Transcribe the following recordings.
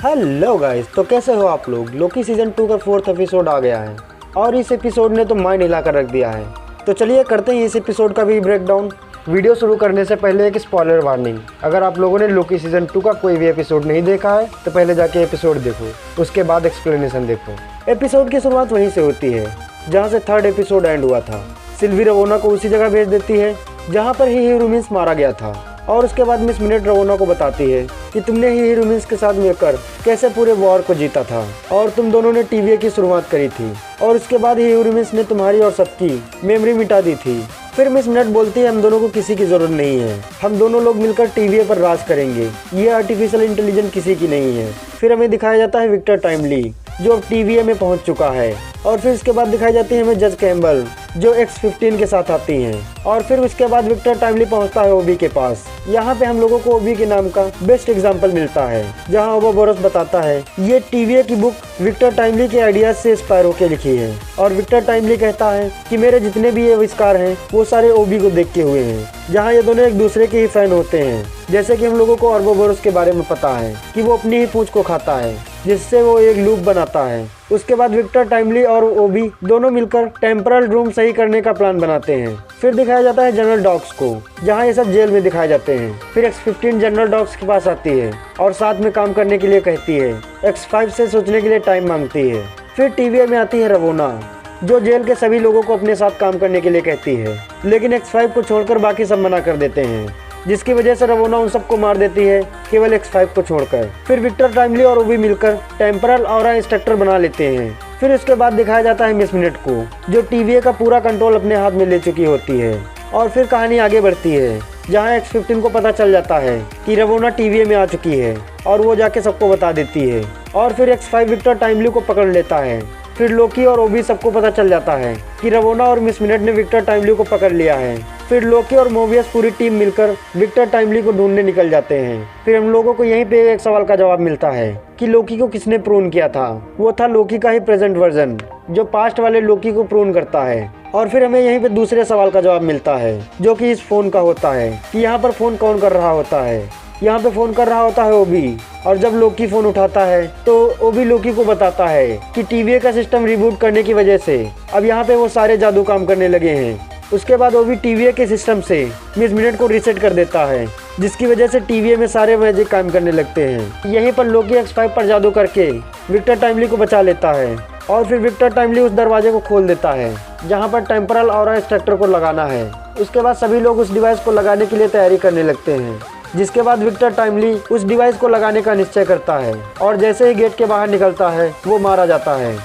Hello guys, तो कैसे हो आप लोग। लोकी सीजन 2 का 4th एपिसोड आ गया है और इस एपिसोड ने तो माइंड हिला कर रख दिया है। तो चलिए करते हैं इस एपिसोड का भी ब्रेकडाउन। वीडियो शुरू करने से पहले एक स्पॉइलर वार्निंग। अगर आप लोगों ने लोकी सीजन 2 का कोई भी एपिसोड नहीं देखा है तो पहले जाके एपिसोड देखो, उसके बाद एक्सप्लेनेशन देखो। एपिसोड की शुरुआत वहीं से होती है जहाँ से 3rd एपिसोड एंड हुआ था। सिल्वी रवोना को उसी जगह भेज देती है जहाँ पर ही हीरोमिन्स मारा गया था और उसके बाद मिस मिनट रवोना को बताती है कि तुमने ही हीरोमिन्स के साथ मिलकर कैसे पूरे वॉर को जीता था और तुम दोनों ने टीवीए की शुरुआत करी थी और उसके बाद ही हीरोमिन्स ने तुम्हारी और सबकी मेमोरी मिटा दी थी। फिर मिस मिनट बोलती है हम दोनों को किसी की जरूरत नहीं है, हम दोनों लोग मिलकर टीवीए पर राज करेंगे, ये आर्टिफिशियल इंटेलिजेंस किसी की नहीं है। फिर हमें दिखाया जाता है विक्टर टाइमली जो अब टीवीए में पहुंच चुका है और फिर इसके बाद दिखाई जाती है हमें जज कैम्बल जो X-15 के साथ आती हैं और फिर उसके बाद विक्टर टाइमली पहुंचता है ओबी के पास। यहाँ पे हम लोगों को ओबी के नाम का बेस्ट एग्जांपल मिलता है जहाँ ओबोरोस बताता है ये टीवीए की बुक विक्टर टाइमली के आइडियाज से स्पायरो के लिखी है और विक्टर टाइमली कहता है कि मेरे जितने भी ये आविष्कार हैं वो सारे ओबी को देख के हुए हैं, जहाँ ये दोनों एक दूसरे के ही फैन होते हैं। जैसे कि हम लोगों को ओबोरोस के बारे में पता है कि वो अपनी ही पूंछ को खाता है जिससे वो एक लूप बनाता है। उसके बाद विक्टर टाइमली और ओबी दोनों मिलकर टेम्परल रूम सही करने का प्लान बनाते हैं। फिर दिखाया जाता है जनरल डॉक्स को जहाँ ये सब जेल में दिखाए जाते हैं। फिर X-15 जनरल डॉक्स के पास आती है और साथ में काम करने के लिए कहती है। X-5 से सोचने के लिए टाइम मांगती है। फिर टीवीए में आती है रवोना जो जेल के सभी लोगों को अपने साथ काम करने के लिए कहती है, लेकिन X-5 को छोड़कर बाकी सब मना कर देते हैं जिसकी वजह से रवोना उन सबको मार देती है केवल X-5 को छोड़कर। फिर विक्टर टाइमली और ओबी मिलकर टेम्परल ऑरा इंस्ट्रक्टर बना लेते हैं। फिर उसके बाद दिखाया जाता है मिस मिनट को जो टीवीए का पूरा कंट्रोल अपने हाथ में ले चुकी होती है और फिर कहानी आगे बढ़ती है जहाँ X-15 को पता चल जाता है कि रवोना टीवीए में आ चुकी है और वो जाके सबको बता देती है और फिर X-5 विक्टर टाइमली को पकड़ लेता है। फिर लोकी और ओबी सबको पता चल जाता है कि रवोना और मिस मिनट ने विक्टर टाइमली को पकड़ लिया है। फिर लोकी और मोबियस पूरी टीम मिलकर विक्टर टाइमली को ढूंढने निकल जाते हैं। फिर हम लोगों को यहीं पे एक सवाल का जवाब मिलता है कि लोकी को किसने प्रून किया था। वो था लोकी का ही प्रेजेंट वर्जन जो पास्ट वाले लोकी को प्रून करता है। और फिर हमें यहीं पे दूसरे सवाल का जवाब मिलता है जो कि इस फोन का होता है कि यहाँ पर फोन कौन कर रहा होता है। यहाँ पे फोन कर रहा होता है ओबी और जब लोकी फोन उठाता है तो ओबी लोकी को बताता है कि टीवीए का सिस्टम रिबूट करने की वजह से अब यहाँ पे वो सारे जादू काम करने लगे हैं। उसके बाद ओबी टीवीए के सिस्टम से मिस मिनट को रीसेट कर देता है जिसकी वजह से टीवीए में सारे मैजिक काम करने लगते हैं। यहीं पर लोकी X-5 पर जादू करके विक्टर टाइमली को बचा लेता है और फिर विक्टर टाइमली उस दरवाजे को खोल देता है जहाँ पर टेम्परल ऑरा इंस्ट्रक्टर को लगाना है। उसके बाद सभी लोग उस डिवाइस को लगाने के लिए तैयारी करने लगते हैं जिसके बाद विक्टर टाइमली उस डिवाइस को लगाने का निश्चय करता है और जैसे ही गेट के बाहर निकलता है वो मारा जाता है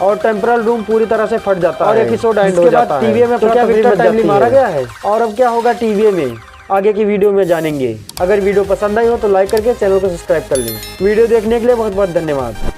और टेम्परल रूम पूरी तरह से फट जाता है और एपिसोड एंड हो जाता है। टीवीए में तो क्या विक्टर टाइमली मारा गया है और अब क्या होगा टीवीए में आगे की वीडियो में जानेंगे। अगर वीडियो पसंद आई हो तो लाइक करके चैनल को सब्सक्राइब कर लें। वीडियो देखने के लिए बहुत बहुत धन्यवाद।